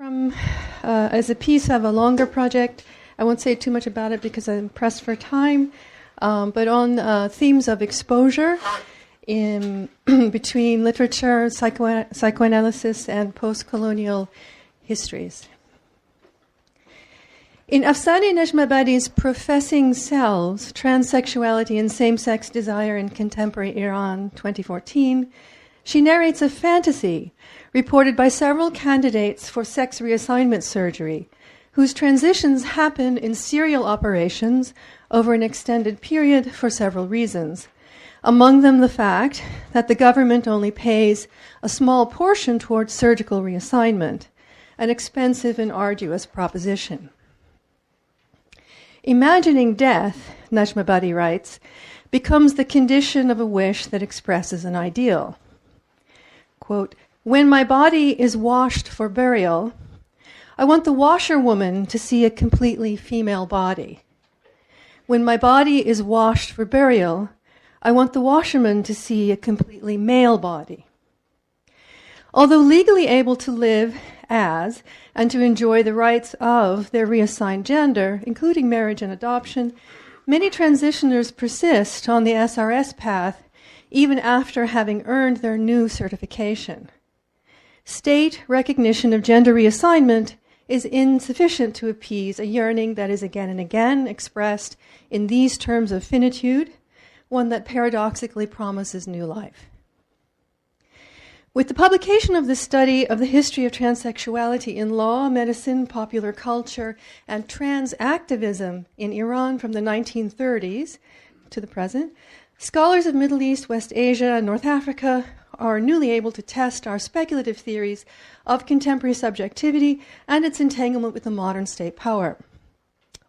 as a piece of a longer project. I won't say too much about it because I'm pressed for time, but on themes of exposure in between literature, psychoanalysis, and post-colonial histories. In Afsane Nejmabadi's Professing Selves, Transsexuality and Same-Sex Desire in Contemporary Iran, 2014, she narrates a fantasy reported by several candidates for sex reassignment surgery, whose transitions happen in serial operations over an extended period for several reasons. Among them the fact that the government only pays a small portion towards surgical reassignment, an expensive and arduous proposition. Imagining death, Nejmabadi writes, becomes the condition of a wish that expresses an ideal. Quote, "When my body is washed for burial, I want the washerwoman to see a completely female body. When my body is washed for burial, I want the washerman to see a completely male body." Although legally able to live as and to enjoy the rights of their reassigned gender, including marriage and adoption, many transitioners persist on the SRS path even after having earned their new certification. State recognition of gender reassignment is insufficient to appease a yearning that is again and again expressed in these terms of finitude, one that paradoxically promises new life. With the publication of this study of the history of transsexuality in law, medicine, popular culture, and trans activism in Iran from the 1930s to the present, scholars of Middle East, West Asia, and North Africa are newly able to test our speculative theories of contemporary subjectivity and its entanglement with the modern state power,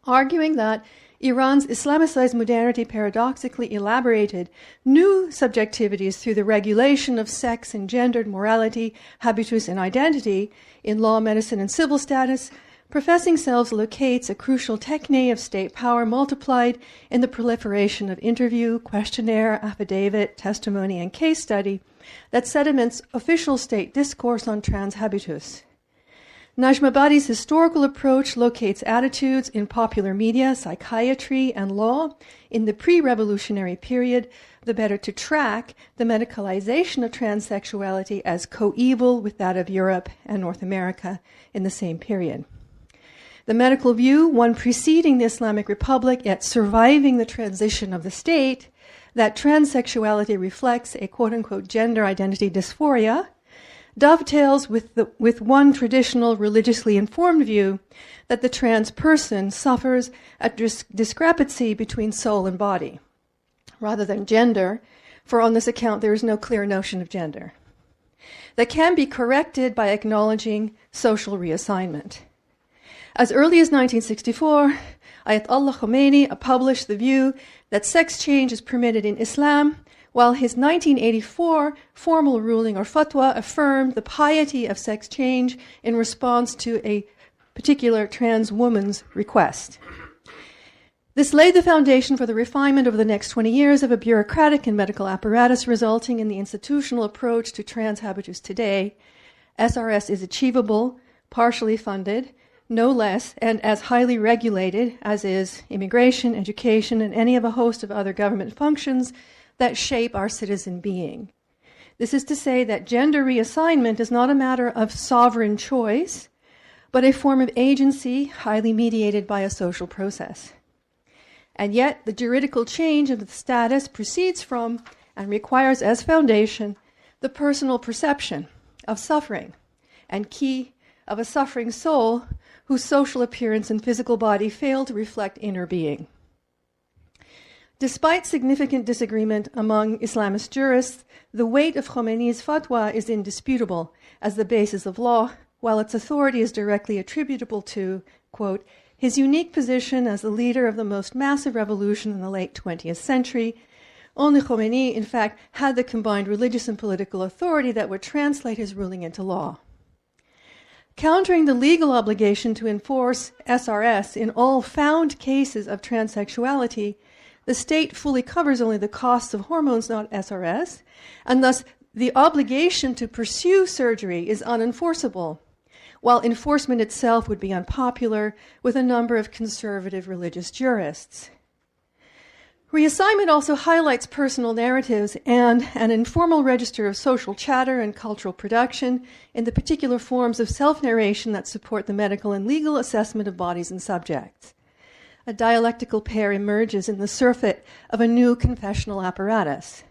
arguing that Iran's Islamicized modernity paradoxically elaborated new subjectivities through the regulation of sex and gendered morality, habitus, and identity in law, medicine, and civil status. Professing Selves locates a crucial techne of state power multiplied in the proliferation of interview, questionnaire, affidavit, testimony, and case study that sediments official state discourse on trans habitus. Nejmabadi's historical approach locates attitudes in popular media, psychiatry, and law in the pre-revolutionary period, the better to track the medicalization of transsexuality as coeval with that of Europe and North America in the same period. The medical view, one preceding the Islamic Republic yet surviving the transition of the state, that transsexuality reflects a quote-unquote gender identity dysphoria, dovetails with one traditional religiously informed view that the trans person suffers a discrepancy between soul and body, rather than gender, for on this account there is no clear notion of gender, that can be corrected by acknowledging social reassignment. As early as 1964, Ayatollah Khomeini published the view that sex change is permitted in Islam, while his 1984 formal ruling or fatwa affirmed the piety of sex change in response to a particular trans woman's request. This laid the foundation for the refinement over the next 20 years of a bureaucratic and medical apparatus, resulting in the institutional approach to trans habitus today. SRS is achievable, partially funded, no less, and as highly regulated as is immigration, education, and any of a host of other government functions that shape our citizen being. This is to say that gender reassignment is not a matter of sovereign choice, but a form of agency highly mediated by a social process. And yet, the juridical change of the status proceeds from and requires as foundation the personal perception of suffering, and key of a suffering soul whose social appearance and physical body fail to reflect inner being. Despite significant disagreement among Islamist jurists, the weight of Khomeini's fatwa is indisputable as the basis of law, while its authority is directly attributable to, quote, his unique position as the leader of the most massive revolution in the late 20th century. Only Khomeini, in fact, had the combined religious and political authority that would translate his ruling into law. Countering the legal obligation to enforce SRS in all found cases of transsexuality, the state fully covers only the costs of hormones, not SRS, and thus the obligation to pursue surgery is unenforceable, while enforcement itself would be unpopular with a number of conservative religious jurists. Reassignment also highlights personal narratives and an informal register of social chatter and cultural production in the particular forms of self-narration that support the medical and legal assessment of bodies and subjects. A dialectical pair emerges in the surfeit of a new confessional apparatus.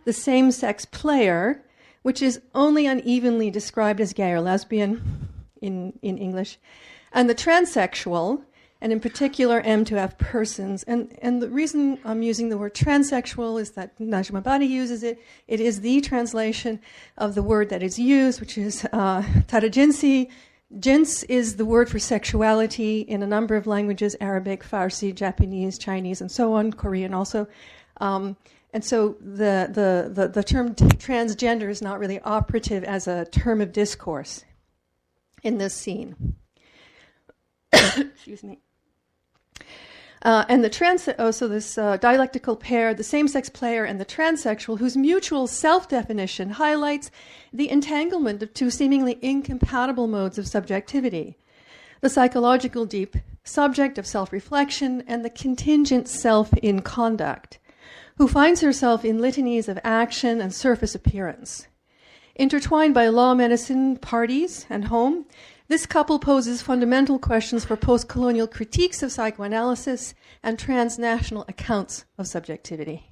The same-sex player, which is only unevenly described as gay or lesbian in English, and the transsexual, and in particular M to F persons. And the reason I'm using the word transsexual is that Najmabadi uses it. It is the translation of the word that is used, which is tarajinsi. Jins is the word for sexuality in a number of languages: Arabic, Farsi, Japanese, Chinese, and so on, Korean also. And so the term transgender is not really operative as a term of discourse in this scene. Excuse me. And this dialectical pair, the same-sex player and the transsexual, whose mutual self-definition highlights the entanglement of two seemingly incompatible modes of subjectivity: the psychological deep subject of self-reflection and the contingent self in conduct, who finds herself in litanies of action and surface appearance. Intertwined by law, medicine, parties, and home, this couple poses fundamental questions for post-colonial critiques of psychoanalysis and transnational accounts of subjectivity.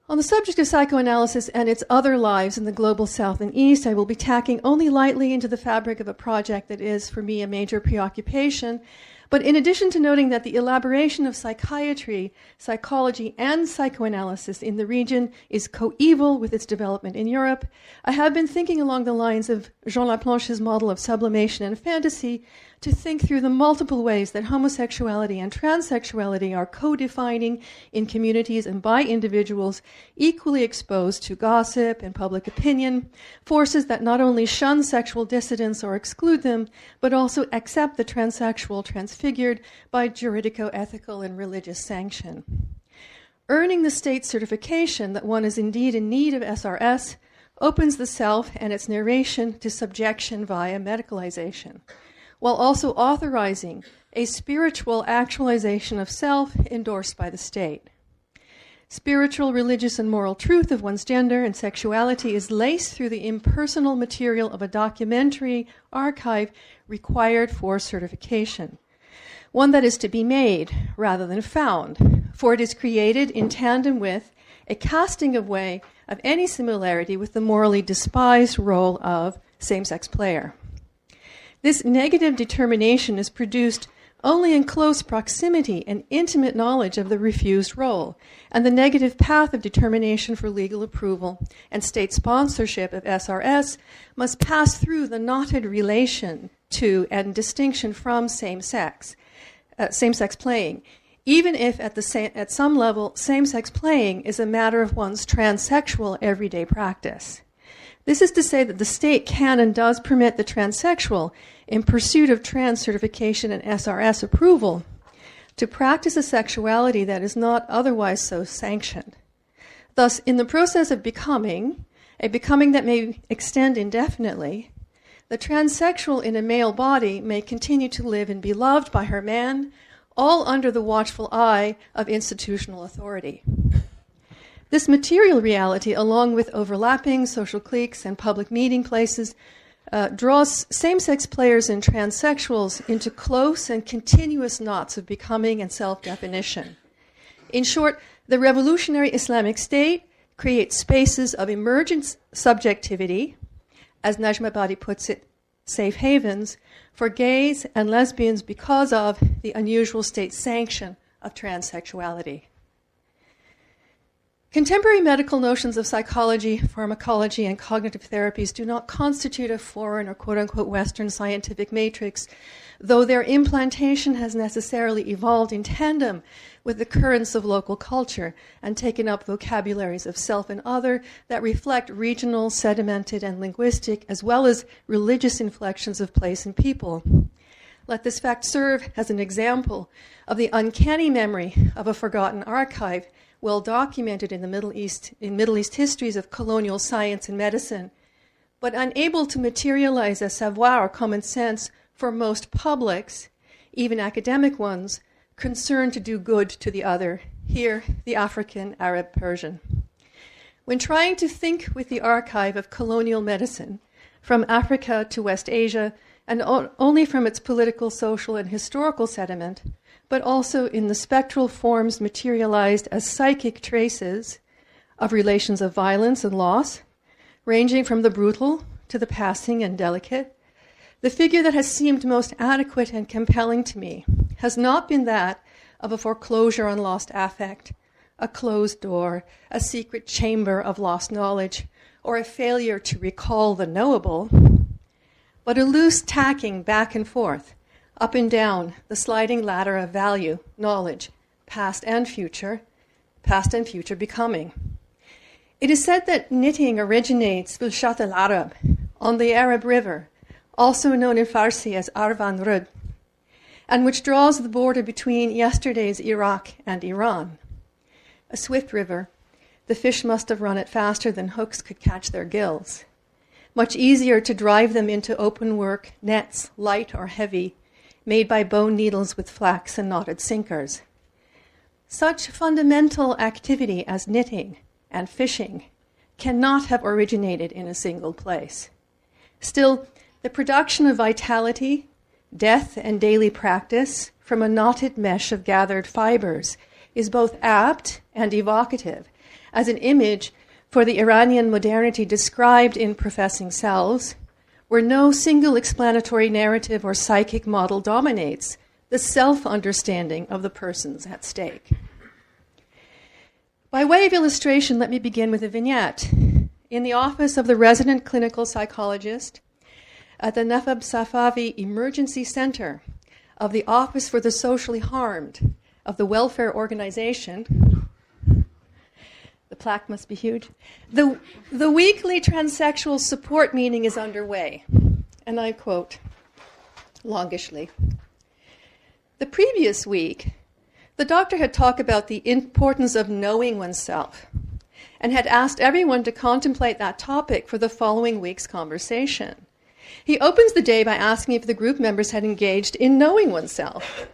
On the subject of psychoanalysis and its other lives in the global South and East, I will be tacking only lightly into the fabric of a project that is, for me, a major preoccupation. But in addition to noting that the elaboration of psychiatry, psychology, and psychoanalysis in the region is coeval with its development in Europe, I have been thinking along the lines of Jean Laplanche's model of sublimation and fantasy to think through the multiple ways that homosexuality and transsexuality are co-defining in communities and by individuals equally exposed to gossip and public opinion, forces that not only shun sexual dissidents or exclude them, but also accept the transsexual transfigured by juridico-ethical and religious sanction. Earning the state certification that one is indeed in need of SRS opens the self and its narration to subjection via medicalization, while also authorizing a spiritual actualization of self endorsed by the state. Spiritual, religious, and moral truth of one's gender and sexuality is laced through the impersonal material of a documentary archive required for certification, one that is to be made rather than found, for it is created in tandem with a casting away of any similarity with the morally despised role of same-sex player. This negative determination is produced only in close proximity and intimate knowledge of the refused role, and the negative path of determination for legal approval and state sponsorship of SRS must pass through the knotted relation to and distinction from same-sex playing, even if at some level same-sex playing is a matter of one's transsexual everyday practice. This is to say that the state can and does permit the transsexual, in pursuit of trans certification and SRS approval, to practice a sexuality that is not otherwise so sanctioned. Thus, in the process of becoming, a becoming that may extend indefinitely, the transsexual in a male body may continue to live and be loved by her man, all under the watchful eye of institutional authority. This material reality, along with overlapping social cliques and public meeting places, draws same-sex players and transsexuals into close and continuous knots of becoming and self-definition. In short, the revolutionary Islamic State creates spaces of emergent subjectivity, as Najmabadi puts it, safe havens, for gays and lesbians because of the unusual state sanction of transsexuality. Contemporary medical notions of psychology, pharmacology, and cognitive therapies do not constitute a foreign or quote-unquote Western scientific matrix, though their implantation has necessarily evolved in tandem with the currents of local culture and taken up vocabularies of self and other that reflect regional, sedimented, and linguistic, as well as religious inflections of place and people. Let this fact serve as an example of the uncanny memory of a forgotten archive well documented in the Middle East histories of colonial science and medicine, but unable to materialize as savoir or common sense for most publics, even academic ones, concerned to do good to the other, here the African, Arab, Persian. When trying to think with the archive of colonial medicine, from Africa to West Asia, and only from its political, social, and historical sediment, but also in the spectral forms materialized as psychic traces of relations of violence and loss, ranging from the brutal to the passing and delicate, the figure that has seemed most adequate and compelling to me has not been that of a foreclosure on lost affect, a closed door, a secret chamber of lost knowledge, or a failure to recall the knowable, but a loose tacking back and forth, up and down the sliding ladder of value, knowledge, past and future becoming. It is said that knitting originates with Shat al-Arab, on the Arab River, also known in Farsi as Arvan Rud, and which draws the border between yesterday's Iraq and Iran. A swift river, the fish must have run it faster than hooks could catch their gills. Much easier to drive them into open work nets, light or heavy, made by bone needles with flax and knotted sinkers. Such fundamental activity as knitting and fishing cannot have originated in a single place. Still, the production of vitality, death, and daily practice from a knotted mesh of gathered fibers is both apt and evocative as an image for the Iranian modernity described in Professing Selves, where no single explanatory narrative or psychic model dominates the self-understanding of the persons at stake. By way of illustration, let me begin with a vignette. In the office of the resident clinical psychologist at the Nafab Safavi Emergency Center of the Office for the Socially Harmed of the Welfare Organization, the plaque must be huge, the weekly transsexual support meeting is underway. And I quote, longishly, "The previous week, the doctor had talked about the importance of knowing oneself and had asked everyone to contemplate that topic for the following week's conversation. He opens the day by asking if the group members had engaged in knowing oneself.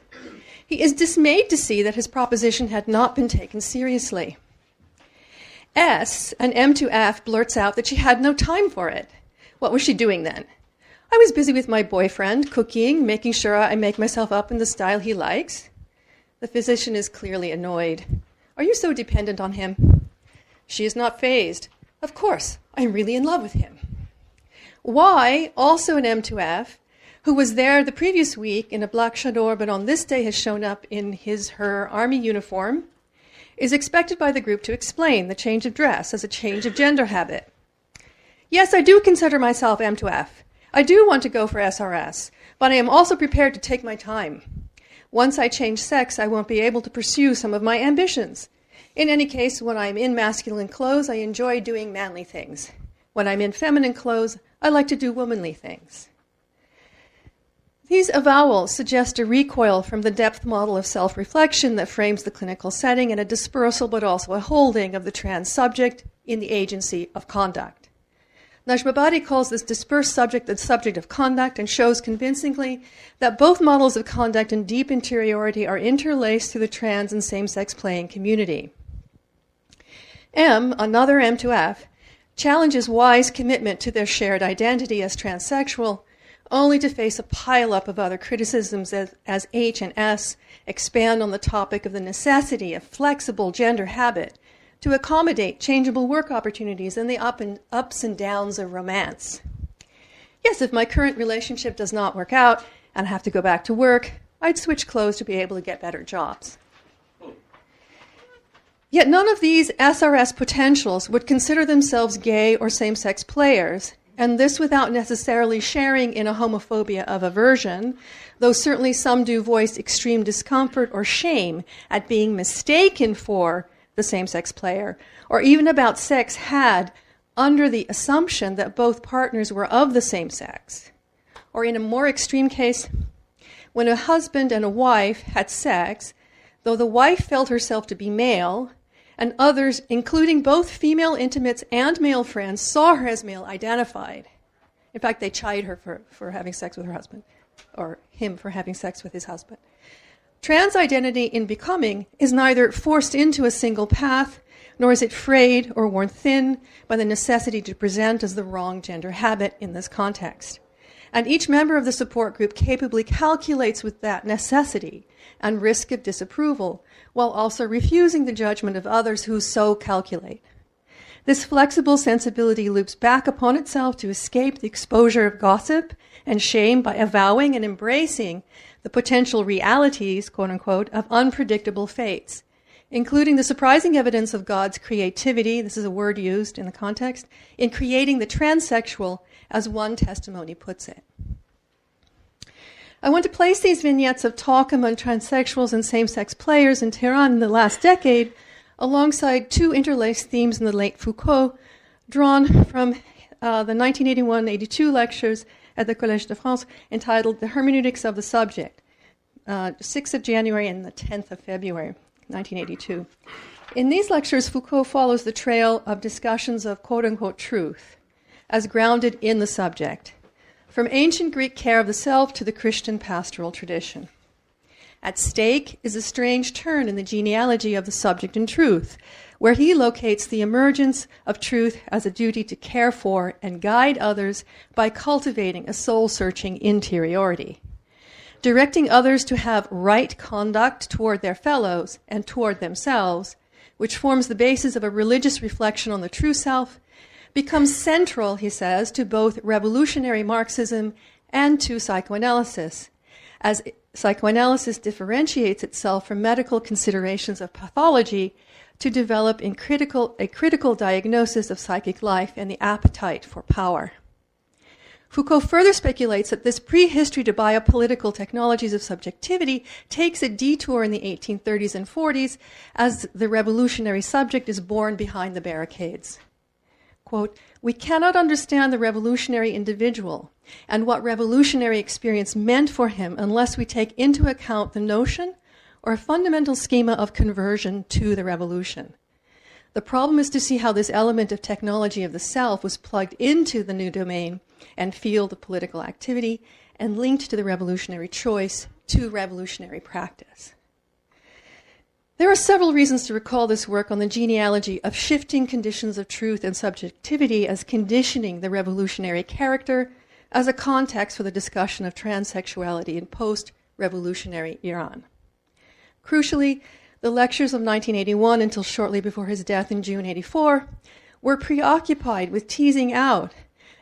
He is dismayed to see that his proposition had not been taken seriously. S, an M2F, blurts out that she had no time for it. What was she doing then? I was busy with my boyfriend, cooking, making sure I make myself up in the style he likes. The physician is clearly annoyed. Are you so dependent on him? She is not fazed. Of course, I'm really in love with him. Y, also an M2F, who was there the previous week in a black chador but on this day has shown up in her army uniform, is expected by the group to explain the change of dress as a change of gender habit. Yes, I do consider myself M2F. I do want to go for SRS, but I am also prepared to take my time. Once I change sex, I won't be able to pursue some of my ambitions. In any case, when I'm in masculine clothes, I enjoy doing manly things. When I'm in feminine clothes, I like to do womanly things." These avowals suggest a recoil from the depth model of self-reflection that frames the clinical setting and a dispersal but also a holding of the trans subject in the agency of conduct. Najmabadi calls this dispersed subject the subject of conduct and shows convincingly that both models of conduct and deep interiority are interlaced through the trans and same-sex playing community. M, another M2F, challenges Y's commitment to their shared identity as transsexual, only to face a pileup of other criticisms as H and S expand on the topic of the necessity of flexible gender habit to accommodate changeable work opportunities and the ups and downs of romance. Yes, if my current relationship does not work out and I have to go back to work, I'd switch clothes to be able to get better jobs. Yet none of these SRS potentials would consider themselves gay or same-sex players, and this without necessarily sharing in a homophobia of aversion, though certainly some do voice extreme discomfort or shame at being mistaken for the same-sex player, or even about sex had under the assumption that both partners were of the same sex. Or in a more extreme case, when a husband and a wife had sex, though the wife felt herself to be male, and others, including both female intimates and male friends, saw her as male identified. In fact, they chide her for having sex with her husband, or him for having sex with his husband. Trans identity in becoming is neither forced into a single path, nor is it frayed or worn thin by the necessity to present as the wrong gender habit in this context. And each member of the support group capably calculates with that necessity and risk of disapproval, while also refusing the judgment of others who so calculate. This flexible sensibility loops back upon itself to escape the exposure of gossip and shame by avowing and embracing the potential realities, quote unquote, of unpredictable fates, including the surprising evidence of God's creativity, this is a word used in the context, in creating the transsexual, as one testimony puts it. I want to place these vignettes of talk among transsexuals and same-sex players in Tehran in the last decade alongside two interlaced themes in the late Foucault, drawn from the 1981-82 lectures at the Collège de France, entitled The Hermeneutics of the Subject, 6th of January and the 10th of February, 1982. In these lectures, Foucault follows the trail of discussions of quote-unquote truth as grounded in the subject, from ancient Greek care of the self to the Christian pastoral tradition. At stake is a strange turn in the genealogy of the subject in truth, where he locates the emergence of truth as a duty to care for and guide others by cultivating a soul-searching interiority, directing others to have right conduct toward their fellows and toward themselves, which forms the basis of a religious reflection on the true self, becomes central, he says, to both revolutionary Marxism and to psychoanalysis, as psychoanalysis differentiates itself from medical considerations of pathology to develop a critical diagnosis of psychic life and the appetite for power. Foucault further speculates that this prehistory to biopolitical technologies of subjectivity takes a detour in the 1830s and 40s as the revolutionary subject is born behind the barricades. Quote, "We cannot understand the revolutionary individual and what revolutionary experience meant for him unless we take into account the notion or a fundamental schema of conversion to the revolution. The problem is to see how this element of technology of the self was plugged into the new domain and field of political activity and linked to the revolutionary choice to revolutionary practice." There are several reasons to recall this work on the genealogy of shifting conditions of truth and subjectivity as conditioning the revolutionary character as a context for the discussion of transsexuality in post-revolutionary Iran. Crucially, the lectures of 1981 until shortly before his death in June 1984 were preoccupied with teasing out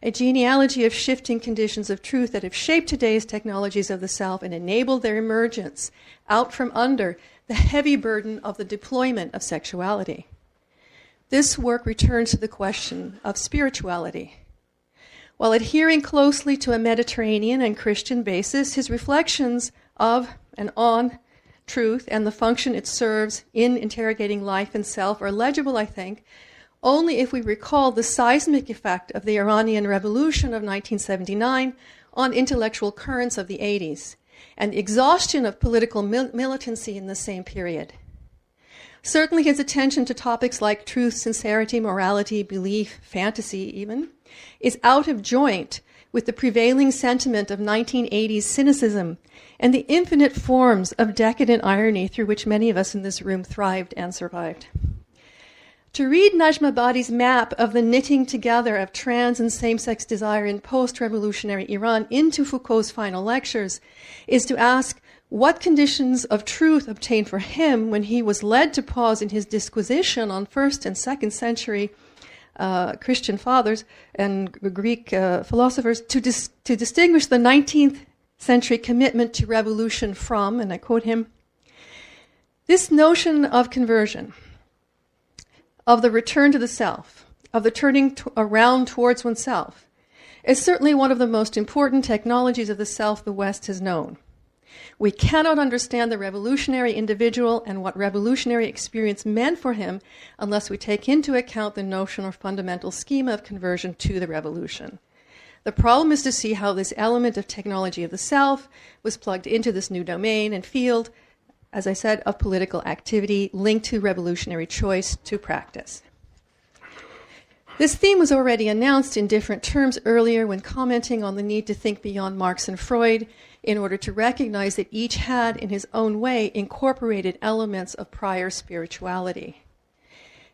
a genealogy of shifting conditions of truth that have shaped today's technologies of the self and enabled their emergence out from under the heavy burden of the deployment of sexuality. This work returns to the question of spirituality. While adhering closely to a Mediterranean and Christian basis, his reflections of and on truth and the function it serves in interrogating life and self are legible, I think, only if we recall the seismic effect of the Iranian Revolution of 1979 on intellectual currents of the 80s, and the exhaustion of political militancy in the same period. Certainly his attention to topics like truth, sincerity, morality, belief, fantasy even, is out of joint with the prevailing sentiment of 1980s cynicism and the infinite forms of decadent irony through which many of us in this room thrived and survived. To read Najmabadi's map of the knitting together of trans and same-sex desire in post-revolutionary Iran into Foucault's final lectures is to ask what conditions of truth obtained for him when he was led to pause in his disquisition on 1st and 2nd century Christian fathers and Greek philosophers to distinguish the 19th century commitment to revolution from, and I quote him, "This notion of conversion, of the return to the self, of the turning around towards oneself, is certainly one of the most important technologies of the self the West has known. We cannot understand the revolutionary individual and what revolutionary experience meant for him unless we take into account the notion or fundamental schema of conversion to the revolution. The problem is to see how this element of technology of the self was plugged into this new domain and field, as I said, of political activity linked to revolutionary choice to practice." This theme was already announced in different terms earlier when commenting on the need to think beyond Marx and Freud in order to recognize that each had, in his own way, incorporated elements of prior spirituality.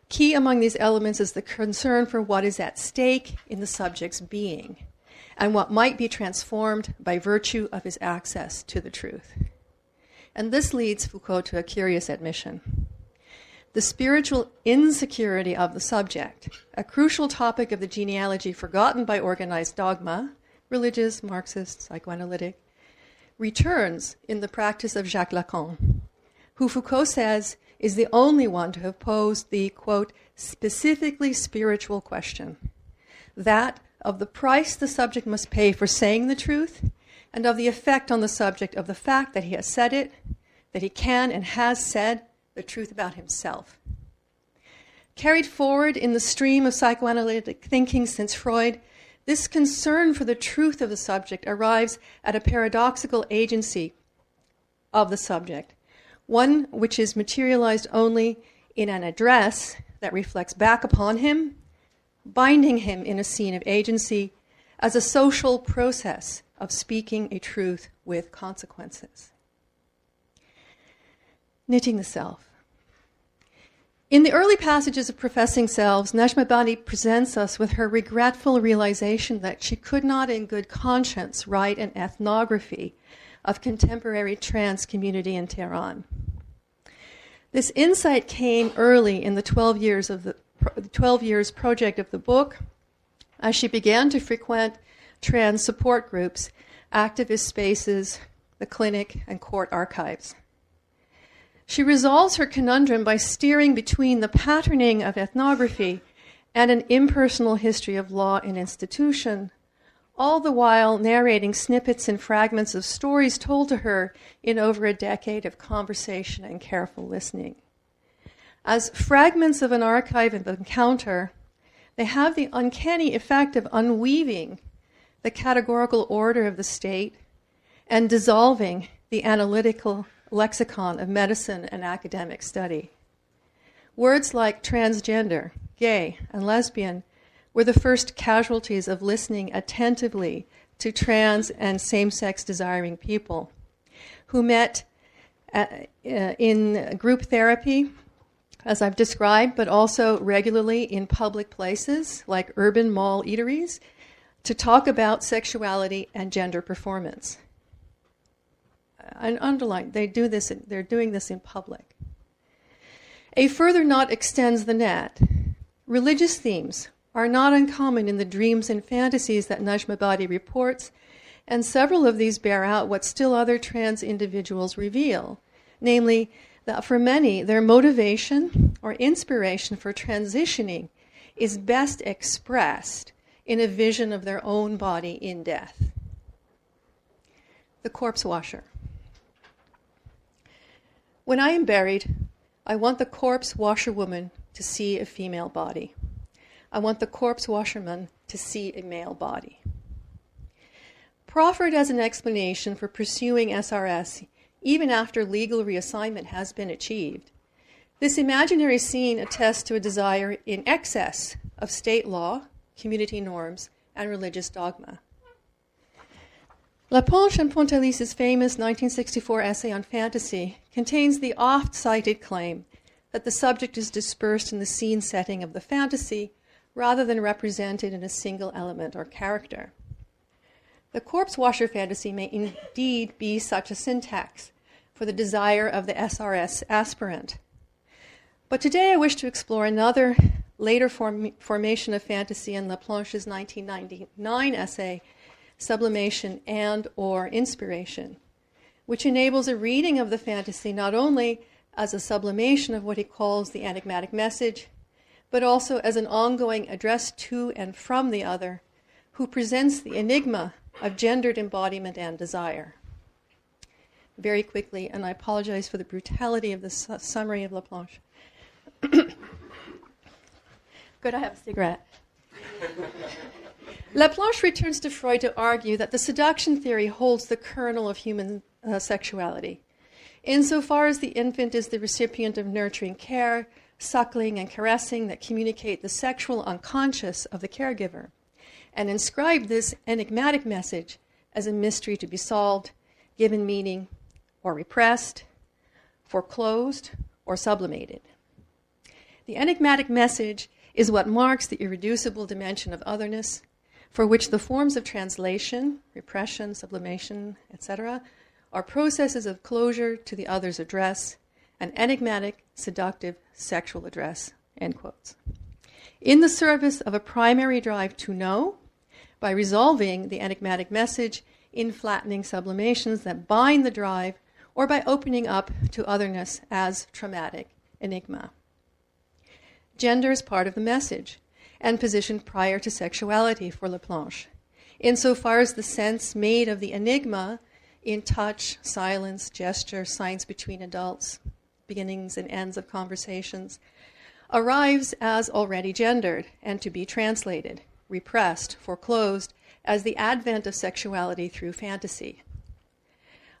Key among these elements is the concern for what is at stake in the subject's being and what might be transformed by virtue of his access to the truth. And this leads Foucault to a curious admission. The spiritual insecurity of the subject, a crucial topic of the genealogy forgotten by organized dogma, religious, Marxist, psychoanalytic, returns in the practice of Jacques Lacan, who Foucault says is the only one to have posed the, quote, specifically spiritual question, that of the price the subject must pay for saying the truth and of the effect on the subject of the fact that he has said it, that he can and has said the truth about himself. Carried forward in the stream of psychoanalytic thinking since Freud, this concern for the truth of the subject arrives at a paradoxical agency of the subject, one which is materialized only in an address that reflects back upon him, binding him in a scene of agency as a social process of speaking a truth with consequences. Knitting the self. In the early passages of Professing Selves, Najmabadi presents us with her regretful realization that she could not in good conscience write an ethnography of contemporary trans community in Tehran. This insight came early in the 12 years project of the book, as she began to frequent trans support groups, activist spaces, the clinic, and court archives. She resolves her conundrum by steering between the patterning of ethnography and an impersonal history of law and institution, all the while narrating snippets and fragments of stories told to her in over a decade of conversation and careful listening. As fragments of an archive of encounter, they have the uncanny effect of unweaving the categorical order of the state and dissolving the analytical lexicon of medicine and academic study. Words like transgender, gay, and lesbian were the first casualties of listening attentively to trans and same-sex desiring people who met in group therapy, as I've described, but also regularly in public places like urban mall eateries to talk about sexuality and gender performance. And underline, they're doing this in public. A further knot extends the net. Religious themes are not uncommon in the dreams and fantasies that Najmabadi reports, and several of these bear out what still other trans individuals reveal, namely that for many, their motivation or inspiration for transitioning is best expressed in a vision of their own body in death. The corpse washer. When I am buried, I want the corpse washerwoman to see a female body. I want the corpse washerman to see a male body. Proffered as an explanation for pursuing SRS even after legal reassignment has been achieved, this imaginary scene attests to a desire in excess of state law, community norms, and religious dogma. Laplanche and Pontalis' famous 1964 essay on fantasy contains the oft-cited claim that the subject is dispersed in the scene setting of the fantasy rather than represented in a single element or character. The corpse washer fantasy may indeed be such a syntax for the desire of the SRS aspirant. But today I wish to explore another later formation of fantasy in Laplanche's 1999 essay, Sublimation and/or Inspiration, which enables a reading of the fantasy not only as a sublimation of what he calls the enigmatic message, but also as an ongoing address to and from the other, who presents the enigma of gendered embodiment and desire. Very quickly, and I apologize for the brutality of this summary of Laplanche. Could I have a cigarette? Laplanche returns to Freud to argue that the seduction theory holds the kernel of human sexuality. Insofar as the infant is the recipient of nurturing care, suckling and caressing that communicate the sexual unconscious of the caregiver, and inscribe this enigmatic message as a mystery to be solved, given meaning, or repressed, foreclosed, or sublimated. The enigmatic message is what marks the irreducible dimension of otherness, for which the forms of translation, repression, sublimation, etc., are processes of closure to the other's address, an enigmatic, seductive, sexual address, end quotes. In the service of a primary drive to know, by resolving the enigmatic message in flattening sublimations that bind the drive, or by opening up to otherness as traumatic enigma. Gender is part of the message, and positioned prior to sexuality for Laplanche, insofar as the sense made of the enigma in touch, silence, gesture, signs between adults, beginnings and ends of conversations, arrives as already gendered and to be translated, repressed, foreclosed, as the advent of sexuality through fantasy.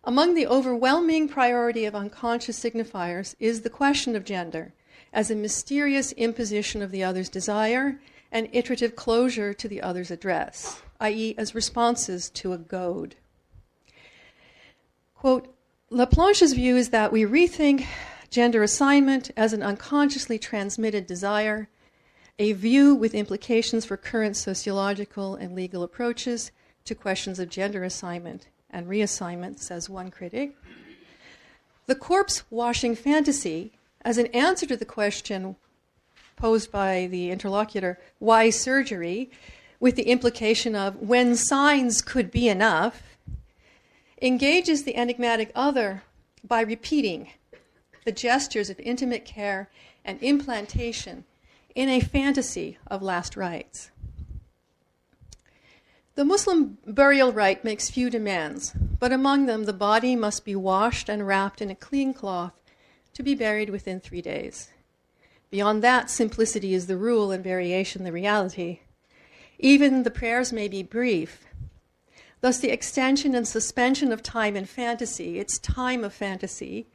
Among the overwhelming priority of unconscious signifiers is the question of gender as a mysterious imposition of the other's desire and iterative closure to the other's address, i.e. as responses to a goad. Quote, Laplanche's view is that we rethink gender assignment as an unconsciously transmitted desire, a view with implications for current sociological and legal approaches to questions of gender assignment and reassignment, says one critic. The corpse-washing fantasy, as an answer to the question posed by the interlocutor, why surgery, with the implication of when signs could be enough, engages the enigmatic other by repeating the gestures of intimate care and implantation in a fantasy of last rites. The Muslim burial rite makes few demands, but among them the body must be washed and wrapped in a clean cloth to be buried within 3 days. Beyond that, simplicity is the rule and variation the reality. Even the prayers may be brief. Thus, the extension and suspension of time in fantasy, its time of fantasy,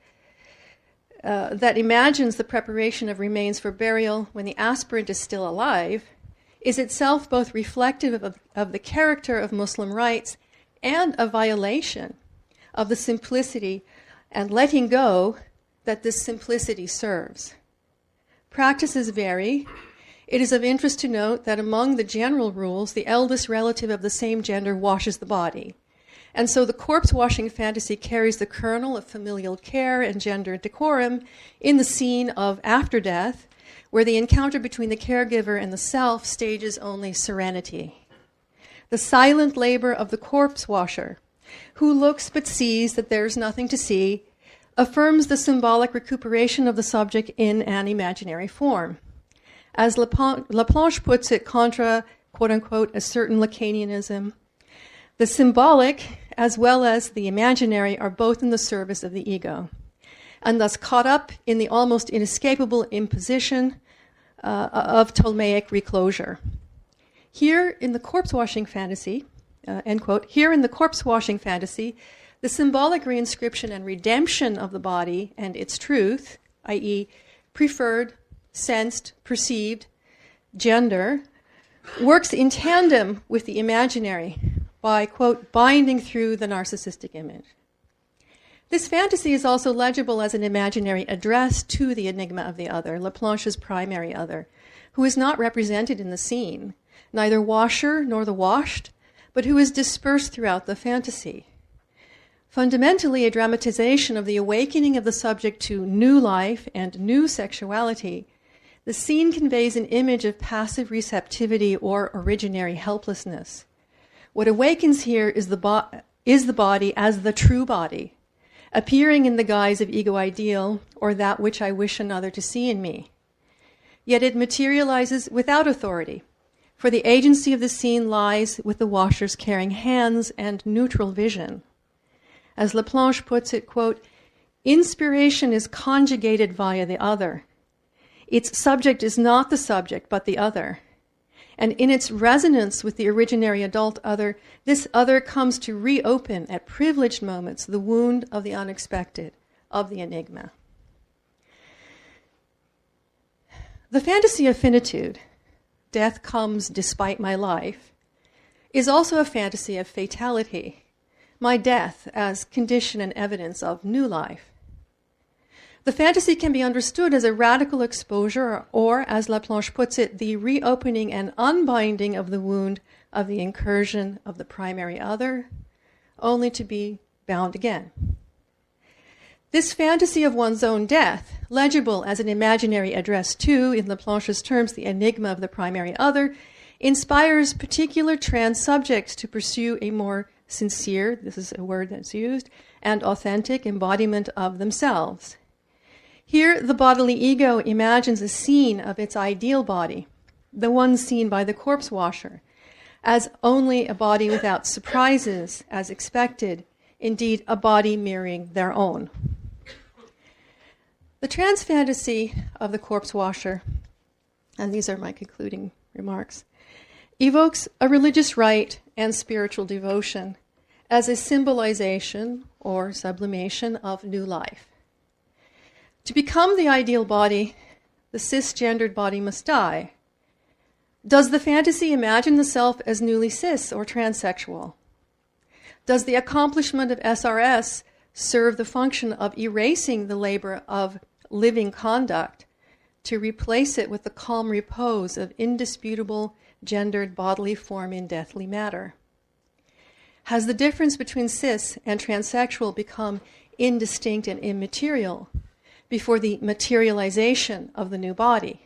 that imagines the preparation of remains for burial when the aspirant is still alive, is itself both reflective of the character of Muslim rites and a violation of the simplicity and letting go that this simplicity serves. Practices vary. It is of interest to note that among the general rules, the eldest relative of the same gender washes the body. And so the corpse-washing fantasy carries the kernel of familial care and gender decorum in the scene of after death, where the encounter between the caregiver and the self stages only serenity. The silent labor of the corpse washer, who looks but sees that there is nothing to see, affirms the symbolic recuperation of the subject in an imaginary form. As Laplanche puts it, contra, quote-unquote, a certain Lacanianism, the symbolic as well as the imaginary are both in the service of the ego, and thus caught up in the almost inescapable imposition of Ptolemaic reclosure. Here in the corpse-washing fantasy, end quote, here in the corpse-washing fantasy, the symbolic reinscription and redemption of the body and its truth, i.e. preferred, sensed, perceived, gender, works in tandem with the imaginary by, quote, binding through the narcissistic image. This fantasy is also legible as an imaginary address to the enigma of the other, Laplanche's primary other, who is not represented in the scene, neither washer nor the washed, but who is dispersed throughout the fantasy. Fundamentally, a dramatization of the awakening of the subject to new life and new sexuality, the scene conveys an image of passive receptivity or originary helplessness. What awakens here is the body as the true body, appearing in the guise of ego ideal or that which I wish another to see in me. Yet it materializes without authority, for the agency of the scene lies with the washer's caring hands and neutral vision. As Laplanche puts it, quote, inspiration is conjugated via the other. Its subject is not the subject, but the other. And in its resonance with the originary adult other, this other comes to reopen at privileged moments the wound of the unexpected, of the enigma. The fantasy of finitude, death comes despite my life, is also a fantasy of fatality, my death as condition and evidence of new life. The fantasy can be understood as a radical exposure, or, as Laplanche puts it, the reopening and unbinding of the wound of the incursion of the primary other, only to be bound again. This fantasy of one's own death, legible as an imaginary address to, in Laplanche's terms, the enigma of the primary other, inspires particular trans subjects to pursue a more sincere, this is a word that's used, and authentic embodiment of themselves. Here, the bodily ego imagines a scene of its ideal body, the one seen by the corpse washer, as only a body without surprises, as expected, indeed a body mirroring their own. The trans fantasy of the corpse washer, and these are my concluding remarks, evokes a religious rite and spiritual devotion as a symbolization or sublimation of new life. To become the ideal body, the cisgendered body must die. Does the fantasy imagine the self as newly cis or transsexual? Does the accomplishment of SRS serve the function of erasing the labor of living conduct to replace it with the calm repose of indisputable gendered bodily form in deathly matter? Has the difference between cis and transsexual become indistinct and immaterial before the materialization of the new body,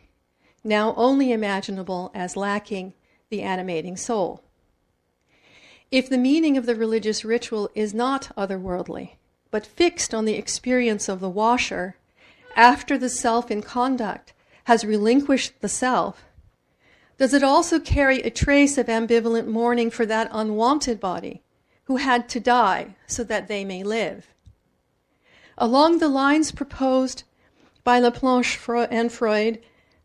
now only imaginable as lacking the animating soul? If the meaning of the religious ritual is not otherworldly, but fixed on the experience of the washer after the self in conduct has relinquished the self, does it also carry a trace of ambivalent mourning for that unwanted body who had to die so that they may live? Along the lines proposed by Laplanche and Freud,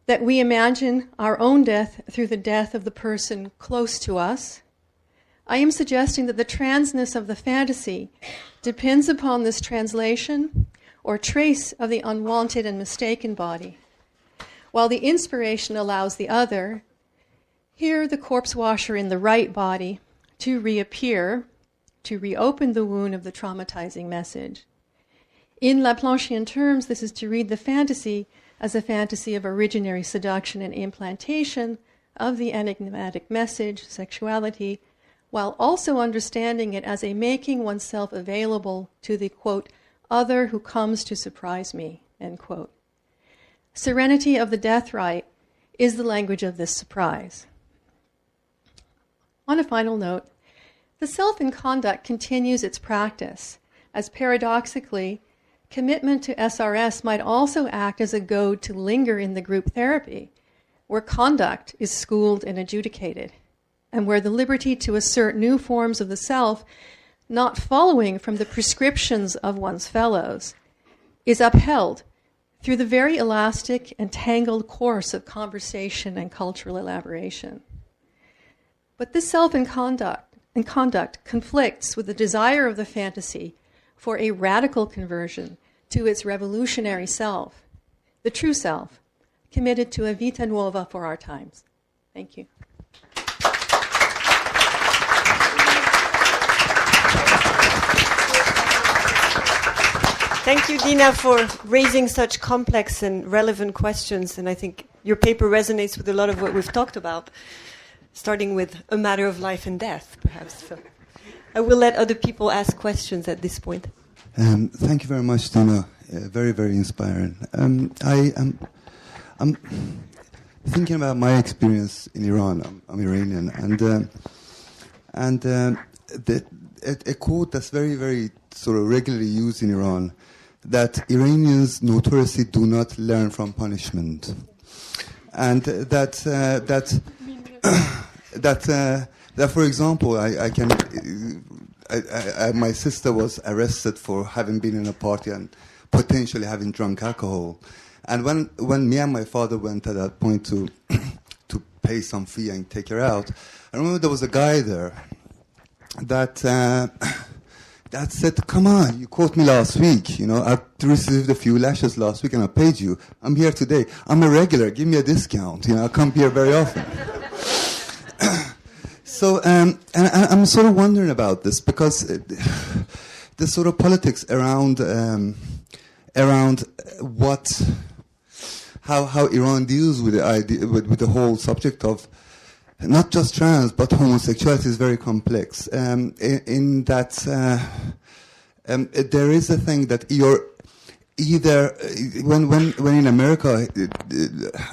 that we imagine our own death through the death of the person close to us, I am suggesting that the transness of the fantasy depends upon this translation or trace of the unwanted and mistaken body, while the inspiration allows the other, here the corpse washer in the right body, to reappear, to reopen the wound of the traumatizing message. In Laplanchian terms, this is to read the fantasy as a fantasy of originary seduction and implantation of the enigmatic message, sexuality, while also understanding it as a making oneself available to the, quote, other who comes to surprise me, end quote. Serenity of the death rite is the language of this surprise. On a final note, the self in conduct continues its practice, as paradoxically, commitment to SRS might also act as a goad to linger in the group therapy, where conduct is schooled and adjudicated, and where the liberty to assert new forms of the self, not following from the prescriptions of one's fellows, is upheld through the very elastic and tangled course of conversation and cultural elaboration. But this self in conduct conflicts with the desire of the fantasy for a radical conversion to its revolutionary self, the true self, committed to a vita nuova for our times. Thank you. Thank you, Dina, for raising such complex and relevant questions. And I think your paper resonates with a lot of what we've talked about, starting with a matter of life and death, perhaps. So I will let other people ask questions at this point. Thank you very much, Dina. Very, very inspiring. I'm thinking about my experience in Iran. I'm Iranian, and a quote that's very, very sort of regularly used in Iran, that Iranians notoriously do not learn from punishment, and that for example, my sister was arrested for having been in a party and potentially having drunk alcohol. And when me and my father went at that point to pay some fee and take her out, I remember there was a guy there that that said, come on, you caught me last week. You know, I received a few lashes last week and I paid you. I'm here today. I'm a regular. Give me a discount. You know, I come here very often. So, and I'm sort of wondering about this because the sort of politics around how Iran deals with the idea, with the whole subject of not just trans but homosexuality is very complex. In that there is a thing that you're either when in America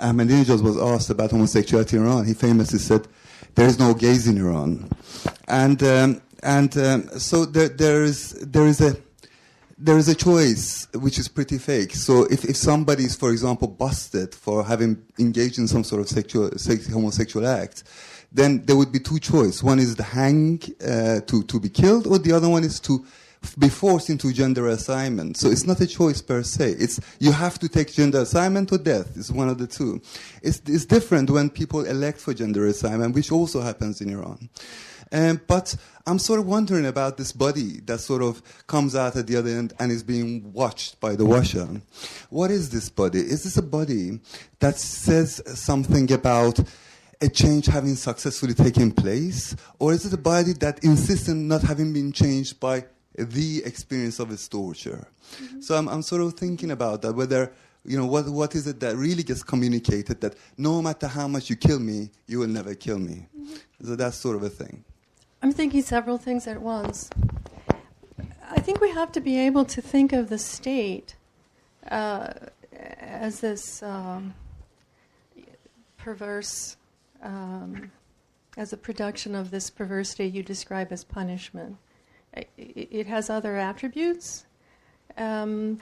Ahmadinejad was asked about homosexuality in Iran, he famously said, "There is no gays in Iran," and so there is a choice which is pretty fake. So if somebody is, for example, busted for having engaged in some sort of homosexual act, then there would be two choices. One is to hang, to be killed, or the other one is to be forced into gender assignment. So it's not a choice per se. It's you have to take gender assignment or death. It's one of the two. It's different when people elect for gender assignment, which also happens in Iran. But I'm sort of wondering about this body that sort of comes out at the other end and is being watched by the watcher. What is this body? Is this a body that says something about a change having successfully taken place? Or is it a body that insists on not having been changed by the experience of its torture? Mm-hmm. So I'm sort of thinking about that, whether, you know, what is it that really gets communicated, that no matter how much you kill me, you will never kill me. Mm-hmm. So that's sort of a thing. I'm thinking several things at once. I think we have to be able to think of the state as this perverse, as a production of this perversity you describe as punishment. It has other attributes, but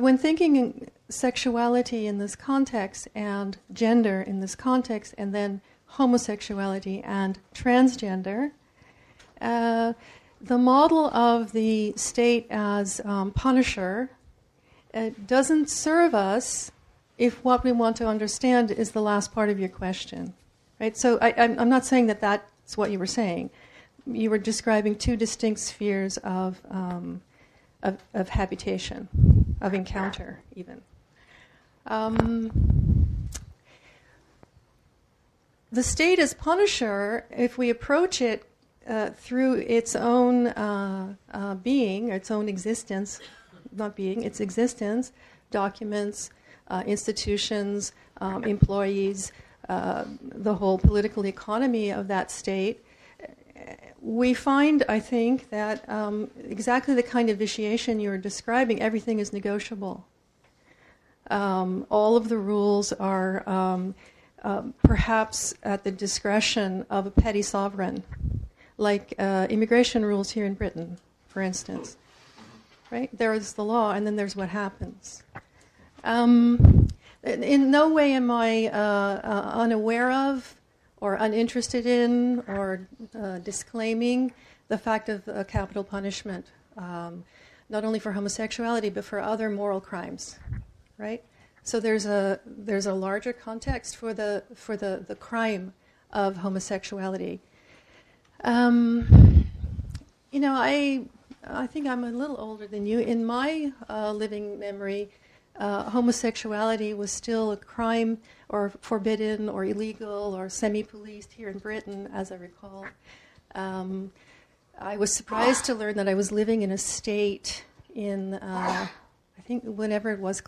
when thinking sexuality in this context and gender in this context and then homosexuality and transgender, the model of the state as punisher doesn't serve us if what we want to understand is the last part of your question, right? So I'm not saying that that's what you were saying. You were describing two distinct spheres of habitation, of encounter, even. The state as punisher, if we approach it through its own being, or its own existence, not being, its existence, documents, institutions, employees, the whole political economy of that state, we find, I think, that exactly the kind of vitiation you're describing, everything is negotiable. All of the rules are perhaps at the discretion of a petty sovereign, like immigration rules here in Britain, for instance. Right? There's the law, and then there's what happens. In no way am I unaware of or uninterested in or disclaiming the fact of capital punishment, not only for homosexuality but for other moral crimes, right? So there's a larger context for the crime of homosexuality. You know, I think I'm a little older than you. In my living memory, homosexuality was still a crime or forbidden or illegal or semi-policed here in Britain, as I recall. I was surprised to learn that I was living in a state in, I think whenever it was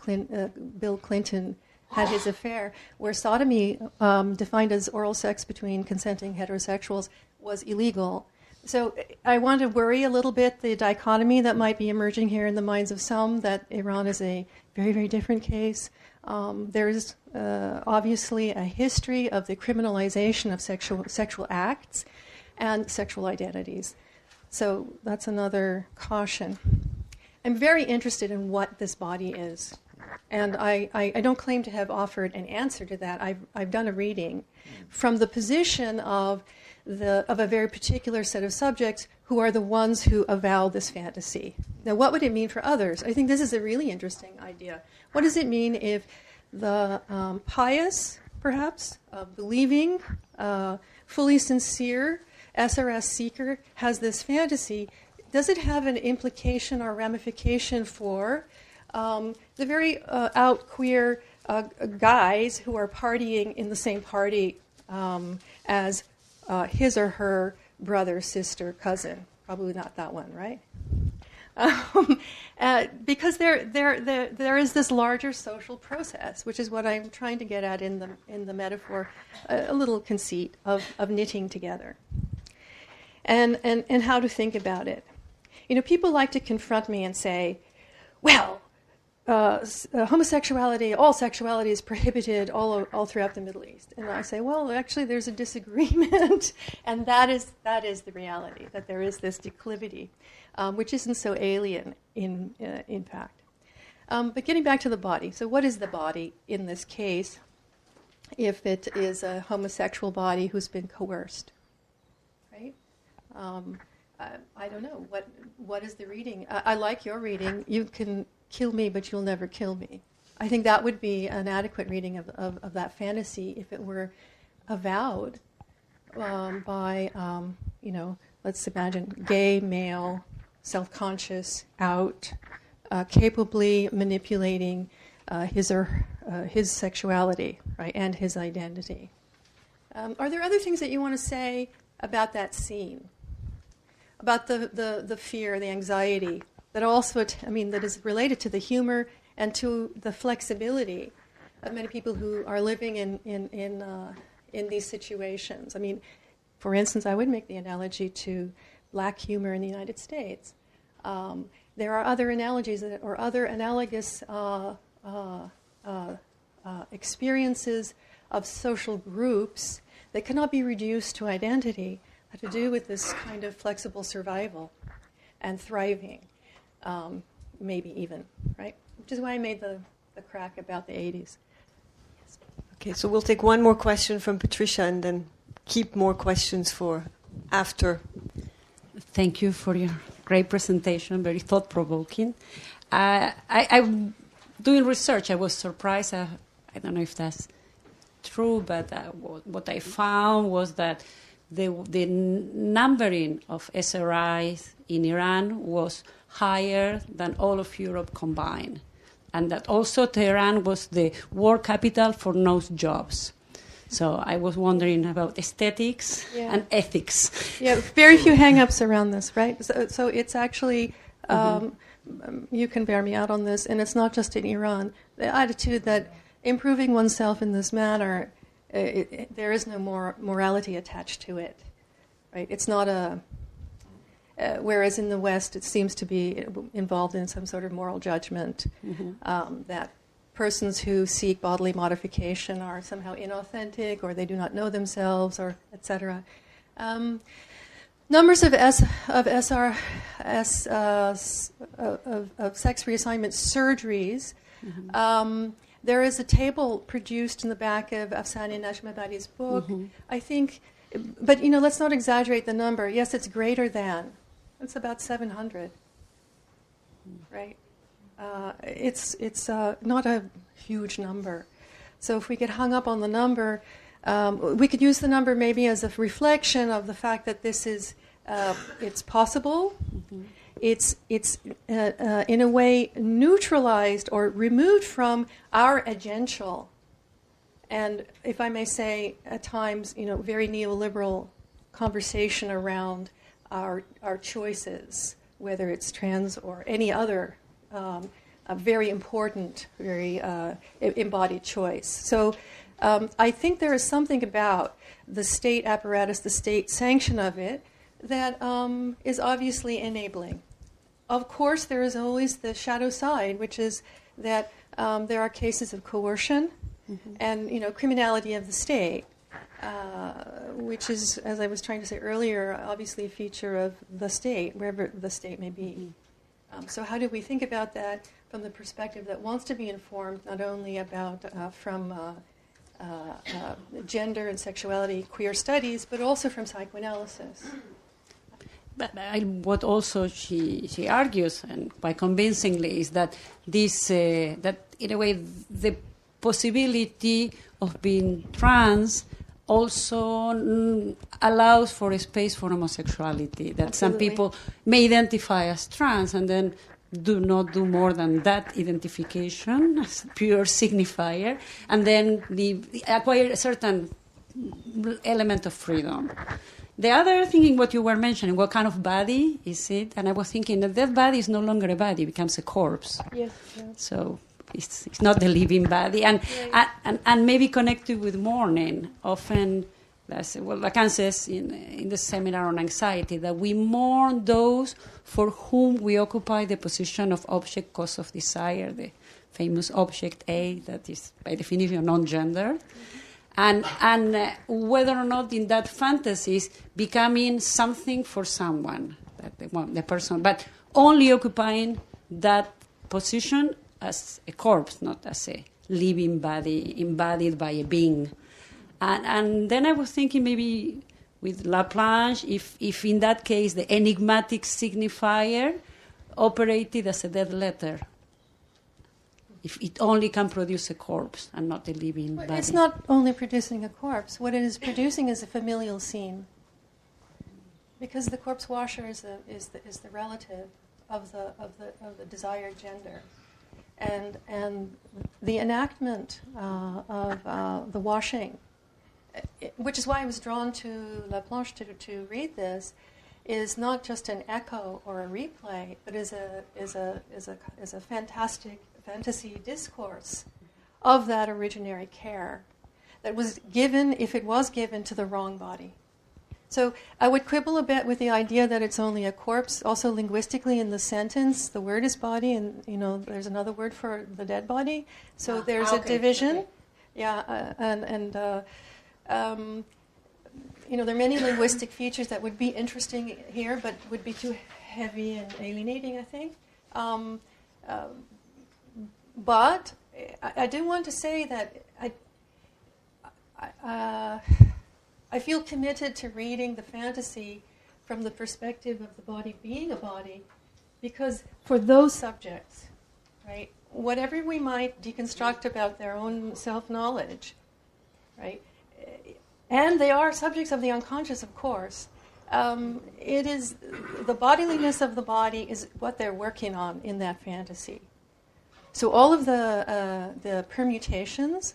Bill Clinton had his affair, where sodomy, defined as oral sex between consenting heterosexuals, was illegal. So I want to worry a little bit the dichotomy that might be emerging here in the minds of some, that Iran is a very, very different case. There's obviously a history of the criminalization of sexual acts and sexual identities. So that's another caution. I'm very interested in what this body is. And I don't claim to have offered an answer to that. I've done a reading from the position of a very particular set of subjects who are the ones who avow this fantasy. Now, what would it mean for others? I think this is a really interesting idea. What does it mean if the pious, perhaps, believing, fully sincere SRS seeker has this fantasy? does it have an implication or ramification for the very out queer guys who are partying in the same party as his or her brother, sister, cousin? Probably not that one, right? Because there is this larger social process, which is what I'm trying to get at in the metaphor, a little conceit of knitting together, and how to think about it. People like to confront me and say, well, homosexuality, all sexuality is prohibited all throughout the Middle East. And I say, well, actually, there's a disagreement, and that is the reality, that there is this declivity, which isn't so alien in fact. But getting back to the body, so what is the body in this case if it is a homosexual body who's been coerced, right? I don't know. What is the reading? I like your reading. You can kill me, but you'll never kill me. I think that would be an adequate reading of that fantasy if it were avowed by, let's imagine, gay, male, self-conscious, out, capably manipulating his sexuality, right, and his identity. Are there other things that you want to say about that scene? About the fear, the anxiety, that also, that is related to the humor and to the flexibility of many people who are living in these situations. For instance, I would make the analogy to black humor in the United States. There are other analogies or other analogous experiences of social groups that cannot be reduced to identity, have to do with this kind of flexible survival and thriving. Maybe even, right? Which is why I made the crack about the 80s. Yes. Okay, so we'll take one more question from Patricia and then keep more questions for after. Thank you for your great presentation, very thought-provoking. I'm doing research. I was surprised. I don't know if that's true, but what I found was that the numbering of SRIs in Iran was higher than all of Europe combined, and that also Tehran was the world capital for nose jobs. So I was wondering about aesthetics and ethics. Yeah, very few hang-ups around this, right? So it's actually, you can bear me out on this, and it's not just in Iran. The attitude that improving oneself in this manner, there is no morality attached to it, right? It's not whereas in the West it seems to be involved in some sort of moral judgment, that persons who seek bodily modification are somehow inauthentic, or they do not know themselves, or etc. Numbers of sex reassignment surgeries. There is a table produced in the back of Afsane Najmabadi's book. I think, but let's not exaggerate the number. Yes, it's greater than. It's about 700, right? It's not a huge number. So if we get hung up on the number, we could use the number maybe as a reflection of the fact that this is, it's possible. It's in a way neutralized or removed from our agential, and if I may say, at times, very neoliberal conversation around our choices, whether it's trans or any other a very important, very embodied choice. So I think there is something about the state apparatus, the state sanction of it, that is obviously enabling. Of course, there is always the shadow side, which is that there are cases of coercion and criminality of the state, which is, as I was trying to say earlier, obviously a feature of the state, wherever the state may be. So how do we think about that from the perspective that wants to be informed not only about from gender and sexuality, queer studies, but also from psychoanalysis? But what also she argues, and quite convincingly, is that this that in a way the possibility of being trans also allows for a space for homosexuality, that some people may identify as trans and then do not do more than that identification as pure signifier, and then acquire a certain element of freedom. The other thing in what you were mentioning, what kind of body is it? And I was thinking that that body is no longer a body, it becomes a corpse. Yes. So it's not the living body. And maybe connected with mourning. Often, Lacan says in the seminar on anxiety that we mourn those for whom we occupy the position of object cause of desire, the famous object A that is by definition non-gendered. And whether or not in that fantasy is becoming something for someone, the person, but only occupying that position as a corpse, not as a living body embodied by a being. And then I was thinking maybe with Laplanche, if in that case the enigmatic signifier operated as a dead letter, if it only can produce a corpse and not a living body. It's not only producing a corpse. What it is producing is a familial scene, because the corpse washer is the relative of the desired gender, and the enactment of the washing, which is why I was drawn to Laplanche to read this, is not just an echo or a replay, but is a fantasy discourse of that originary care that was given, if it was given, to the wrong body. So I would quibble a bit with the idea that it's only a corpse. Also linguistically in the sentence, the word is body, and there's another word for the dead body. So there's a division. Okay. Yeah, there are many linguistic features that would be interesting here, but would be too heavy and alienating, I think. But I do want to say that I feel committed to reading the fantasy from the perspective of the body being a body, because for those subjects, right, whatever we might deconstruct about their own self-knowledge, right, and they are subjects of the unconscious, of course, it is the bodiliness of the body is what they're working on in that fantasy. So all of the permutations,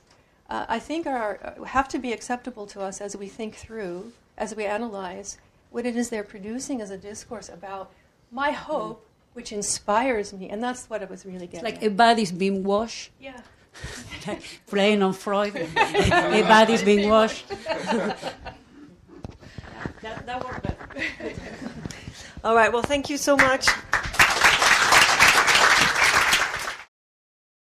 I think, have to be acceptable to us as we think through, as we analyze what it is they're producing as a discourse about my hope, which inspires me, and that's what I was really getting. It's like a body's being washed. Yeah. Like playing on Freud, a body's being washed. that worked better. All right. Well, thank you so much.